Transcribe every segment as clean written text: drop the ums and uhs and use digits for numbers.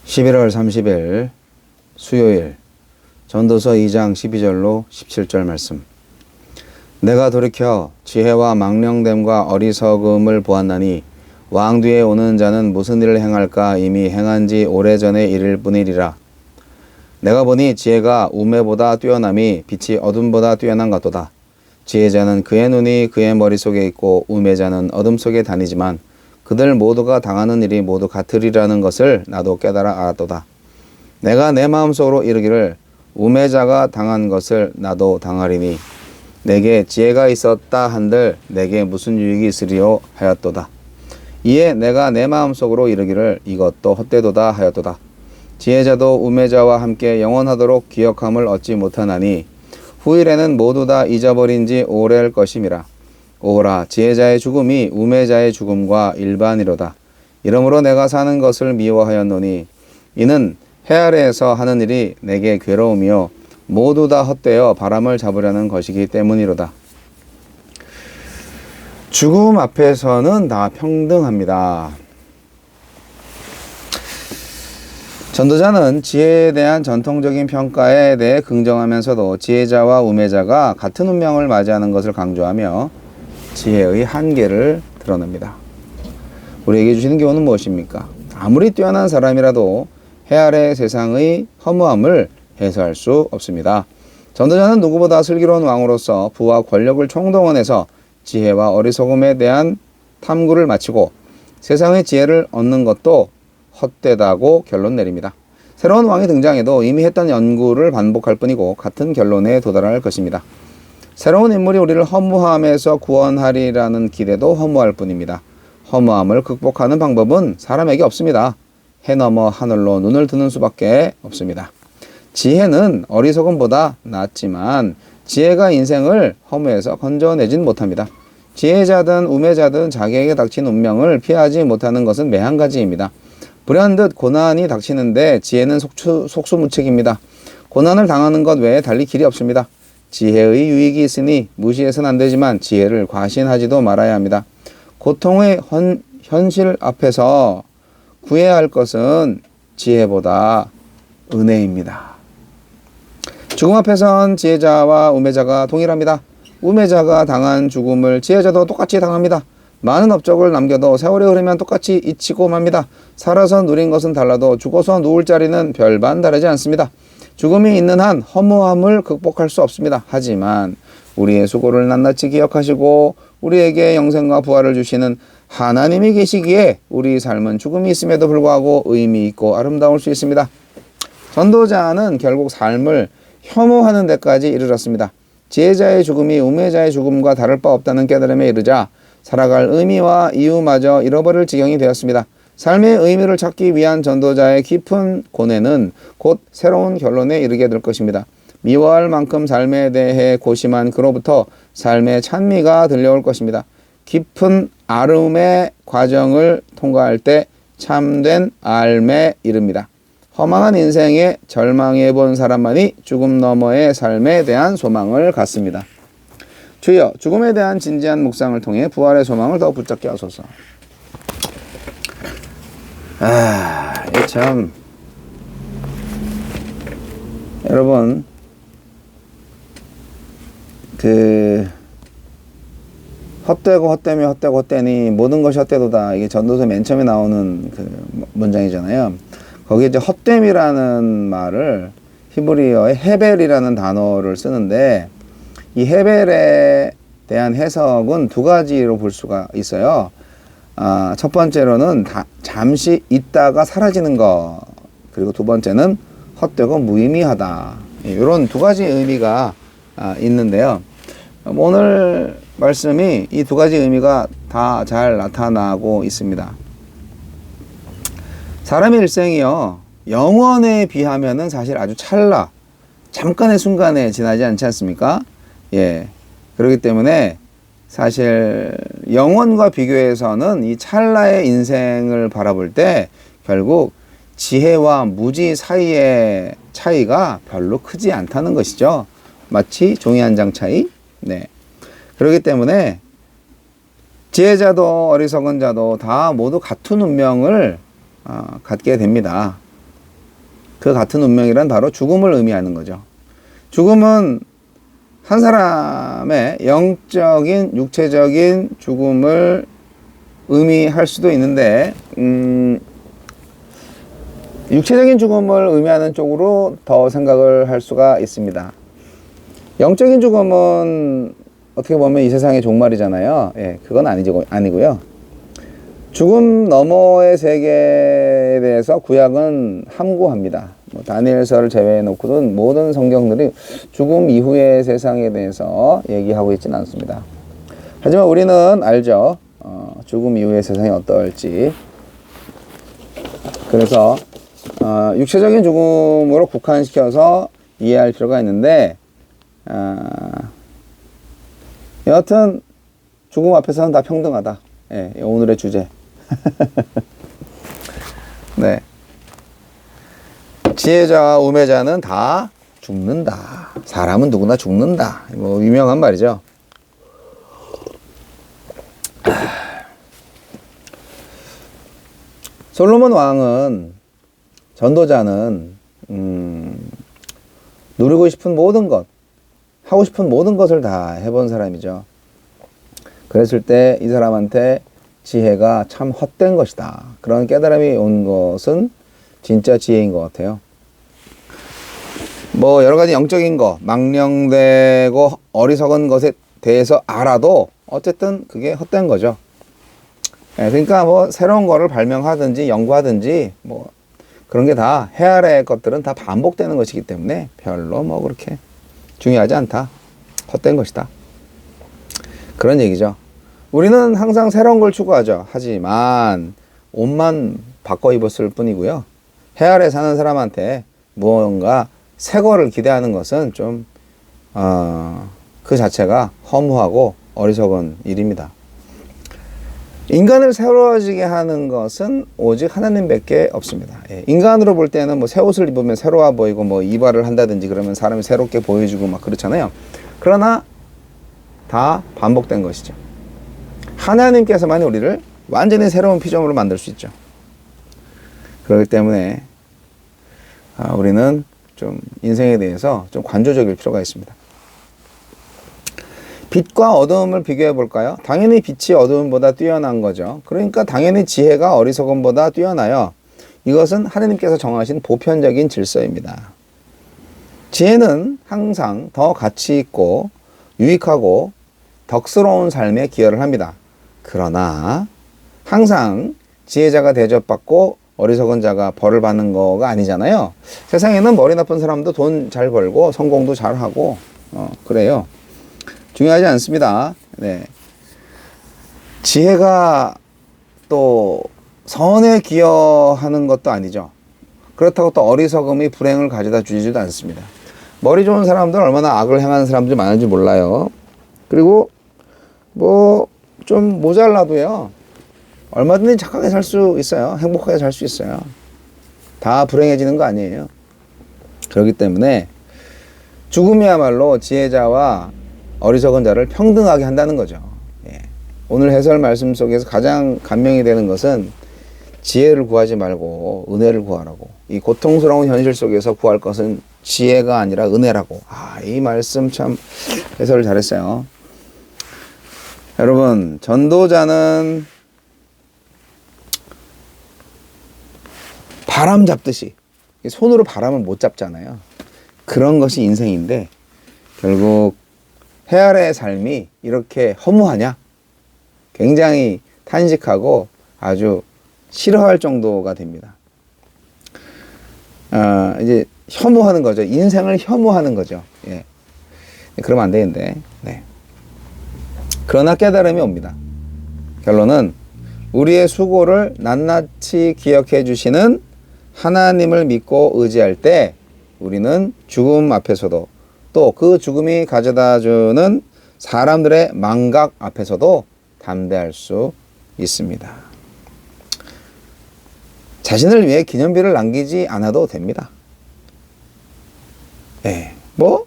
11월 30일 수요일 전도서 2장 12절로 17절 말씀. 내가 돌이켜 지혜와 망령됨과 어리석음을 보았나니 왕 뒤에 오는 자는 무슨 일을 행할까 이미 행한 지 오래전에 이를 뿐이리라. 내가 보니 지혜가 우매보다 뛰어남이 빛이 어둠보다 뛰어난 같도다. 지혜자는 그의 눈이 그의 머릿속에 있고 우매자는 어둠 속에 다니지만 그들 모두가 당하는 일이 모두 같으리라는 것을 나도 깨달아 알았도다. 내가 내 마음속으로 이르기를 우매자가 당한 것을 나도 당하리니 내게 지혜가 있었다 한들 내게 무슨 유익이 있으리요 하였도다. 이에 내가 내 마음속으로 이르기를 이것도 헛되도다 하였도다. 지혜자도 우매자와 함께 영원하도록 기억함을 얻지 못하나니 후일에는 모두 다 잊어버린 지 오래일 것임이라. 오라 지혜자의 죽음이 우매자의 죽음과 일반이로다. 이러므로 내가 사는 것을 미워하였노니 이는 해 아래에서 하는 일이 내게 괴로움이요 모두 다 헛되어 바람을 잡으려는 것이기 때문이로다. 죽음 앞에서는 다 평등합니다. 전도자는 지혜에 대한 전통적인 평가에 대해 긍정하면서도 지혜자와 우매자가 같은 운명을 맞이하는 것을 강조하며 지혜의 한계를 드러냅니다. 우리에게 주시는 교훈은 무엇입니까? 아무리 뛰어난 사람이라도 해 아래 세상의 허무함을 해소할 수 없습니다. 전도자는 누구보다 슬기로운 왕으로서 부와 권력을 총동원해서 지혜와 어리석음에 대한 탐구를 마치고 세상의 지혜를 얻는 것도 헛되다고 결론 내립니다. 새로운 왕이 등장해도 이미 했던 연구를 반복할 뿐이고 같은 결론에 도달할 것입니다. 새로운 인물이 우리를 허무함에서 구원하리라는 기대도 허무할 뿐입니다. 허무함을 극복하는 방법은 사람에게 없습니다. 해 너머 하늘로 눈을 드는 수밖에 없습니다. 지혜는 어리석음보다 낫지만 지혜가 인생을 허무에서 건져내진 못합니다. 지혜자든 우매자든 자기에게 닥친 운명을 피하지 못하는 것은 매한 가지입니다. 불현듯 고난이 닥치는데 지혜는 속수무책입니다. 고난을 당하는 것 외에 달리 길이 없습니다. 지혜의 유익이 있으니 무시해서는 안 되지만 지혜를 과신하지도 말아야 합니다. 고통의 현실 앞에서 구해야 할 것은 지혜보다 은혜입니다. 죽음 앞에선 지혜자와 우매자가 동일합니다. 우매자가 당한 죽음을 지혜자도 똑같이 당합니다. 많은 업적을 남겨도 세월이 흐르면 똑같이 잊히고 맙니다. 살아서 누린 것은 달라도 죽어서 누울 자리는 별반 다르지 않습니다. 죽음이 있는 한 허무함을 극복할 수 없습니다. 하지만 우리의 수고를 낱낱이 기억하시고 우리에게 영생과 부활을 주시는 하나님이 계시기에 우리 삶은 죽음이 있음에도 불구하고 의미 있고 아름다울 수 있습니다. 전도자는 결국 삶을 혐오하는 데까지 이르렀습니다. 지혜자의 죽음이 우매자의 죽음과 다를 바 없다는 깨달음에 이르자 살아갈 의미와 이유마저 잃어버릴 지경이 되었습니다. 삶의 의미를 찾기 위한 전도자의 깊은 고뇌는 곧 새로운 결론에 이르게 될 것입니다. 미워할 만큼 삶에 대해 고심한 그로부터 삶의 찬미가 들려올 것입니다. 깊은 아름의 과정을 통과할 때 참된 알매 이릅니다. 허망한 인생에 절망해 본 사람만이 죽음 너머의 삶에 대한 소망을 갖습니다. 주여 죽음에 대한 진지한 묵상을 통해 부활의 소망을 더 붙잡게 하소서. 이 참 여러분 헛되고 헛되며 헛되고 헛되니 모든 것이 헛되도다. 이게 전도서 맨 처음에 나오는 그 문장이잖아요. 거기에 이제 헛됨이라는 말을 히브리어의 헤벨이라는 단어를 쓰는데 이 헤벨에 대한 해석은 두 가지로 볼 수가 있어요. 첫 번째로는 잠시 있다가 사라지는 것, 그리고 두 번째는 헛되고 무의미하다. 이런 두 가지 의미가 있는데요. 오늘 말씀이 이 두 가지 의미가 다 잘 나타나고 있습니다. 사람의 일생이요, 영원에 비하면은 사실 아주 잠깐의 순간에 지나지 않지 않습니까? 예. 그렇기 때문에 사실 영원과 비교해서는 이 찰나의 인생을 바라볼 때 결국 지혜와 무지 사이의 차이가 별로 크지 않다는 것이죠. 마치 종이 한 장 차이. 네. 그렇기 때문에 지혜자도 어리석은 자도 다 모두 같은 운명을 갖게 됩니다. 그 같은 운명이란 바로 죽음을 의미하는 거죠. 죽음은 한 사람의 영적인, 육체적인 죽음을 의미할 수도 있는데, 육체적인 죽음을 의미하는 쪽으로 더 생각을 할 수가 있습니다. 영적인 죽음은 어떻게 보면 이 세상의 종말이잖아요. 예, 그건 아니고요. 죽음 너머의 세계에 대해서 구약은 함구합니다. 다니엘서를 제외해 놓고는 모든 성경들이 죽음 이후의 세상에 대해서 얘기하고 있지는 않습니다. 하지만 우리는 알죠. 죽음 이후의 세상이 어떨지. 그래서 육체적인 죽음으로 국한시켜서 이해할 필요가 있는데, 여하튼 죽음 앞에서는 다 평등하다. 예, 오늘의 주제. 네. 지혜자와 우매자는 다 죽는다. 사람은 누구나 죽는다. 뭐 유명한 말이죠. 솔로몬 왕은, 전도자는 누리고 싶은 모든 것, 하고 싶은 모든 것을 다 해본 사람이죠. 그랬을 때 이 사람한테 지혜가 참 헛된 것이다. 그런 깨달음이 온 것은 진짜 지혜인 것 같아요. 뭐 여러 가지 영적인 거, 망령되고 어리석은 것에 대해서 알아도 어쨌든 그게 헛된 거죠. 네, 그러니까 뭐 새로운 거를 발명하든지 연구하든지 뭐 그런 게 다 해 아래 것들은 다 반복되는 것이기 때문에 별로 뭐 그렇게 중요하지 않다. 헛된 것이다. 그런 얘기죠. 우리는 항상 새로운 걸 추구하죠. 하지만 옷만 바꿔 입었을 뿐이고요. 해 아래 사는 사람한테 무언가 새 거를 기대하는 것은 좀 그 자체가 허무하고 어리석은 일입니다. 인간을 새로워지게 하는 것은 오직 하나님밖에 없습니다. 예, 인간으로 볼 때는 뭐 새 옷을 입으면 새로워 보이고 뭐 이발을 한다든지 그러면 사람이 새롭게 보여주고 막 그렇잖아요. 그러나 다 반복된 것이죠. 하나님께서만이 우리를 완전히 새로운 피조물로 만들 수 있죠. 그렇기 때문에 우리는 좀 인생에 대해서 좀 관조적일 필요가 있습니다. 빛과 어두움을 비교해 볼까요? 당연히 빛이 어두움보다 뛰어난 거죠. 그러니까 당연히 지혜가 어리석음보다 뛰어나요. 이것은 하나님께서 정하신 보편적인 질서입니다. 지혜는 항상 더 가치 있고 유익하고 덕스러운 삶에 기여를 합니다. 그러나 항상 지혜자가 대접받고 어리석은 자가 벌을 받는 거가 아니잖아요. 세상에는 머리 나쁜 사람도 돈 잘 벌고 성공도 잘 하고 그래요. 중요하지 않습니다. 네. 지혜가 또 선에 기여하는 것도 아니죠. 그렇다고 또 어리석음이 불행을 가져다 주지도 않습니다. 머리 좋은 사람들 얼마나 악을 행하는 사람들이 많은지 몰라요. 그리고 뭐 좀 모자라도요. 얼마든지 착하게 살 수 있어요. 행복하게 살 수 있어요. 다 불행해지는 거 아니에요. 그렇기 때문에 죽음이야말로 지혜자와 어리석은 자를 평등하게 한다는 거죠. 예. 오늘 해설 말씀 속에서 가장 감명이 되는 것은 지혜를 구하지 말고 은혜를 구하라고. 이 고통스러운 현실 속에서 구할 것은 지혜가 아니라 은혜라고. 이 말씀 참 해설을 잘했어요. 여러분, 전도자는 바람 잡듯이 손으로 바람을 못 잡잖아요. 그런 것이 인생인데 결국 해 아래의 삶이 이렇게 허무하냐? 굉장히 탄식하고 아주 싫어할 정도가 됩니다. 이제 혐오하는 거죠. 인생을 혐오하는 거죠. 예. 그러면 안 되는데. 네. 그러나 깨달음이 옵니다. 결론은 우리의 수고를 낱낱이 기억해 주시는 하나님을 믿고 의지할 때 우리는 죽음 앞에서도 또 그 죽음이 가져다 주는 사람들의 망각 앞에서도 담대할 수 있습니다. 자신을 위해 기념비를 남기지 않아도 됩니다. 예, 뭐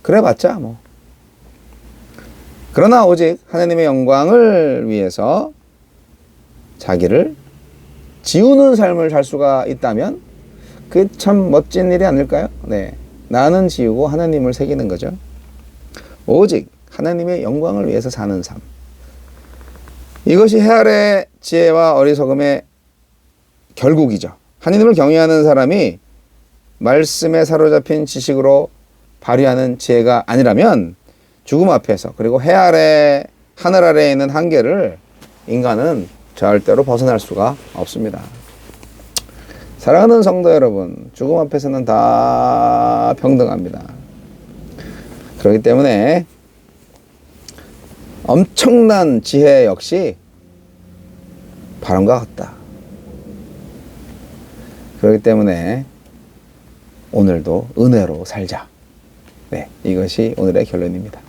그래봤자 뭐. 그러나 오직 하나님의 영광을 위해서 자기를 지우는 삶을 살 수가 있다면 그 참 멋진 일이 아닐까요? 네. 나는 지우고 하나님을 새기는 거죠. 오직 하나님의 영광을 위해서 사는 삶. 이것이 해 아래 지혜와 어리석음의 결국이죠. 하나님을 경외하는 사람이 말씀에 사로잡힌 지식으로 발휘하는 지혜가 아니라면 죽음 앞에서, 그리고 해 아래, 하늘 아래에 있는 한계를 인간은 절대로 벗어날 수가 없습니다. 사랑하는 성도 여러분, 죽음 앞에서는 다 평등합니다. 그렇기 때문에 엄청난 지혜 역시 바람과 같다. 그렇기 때문에 오늘도 은혜로 살자. 네, 이것이 오늘의 결론입니다.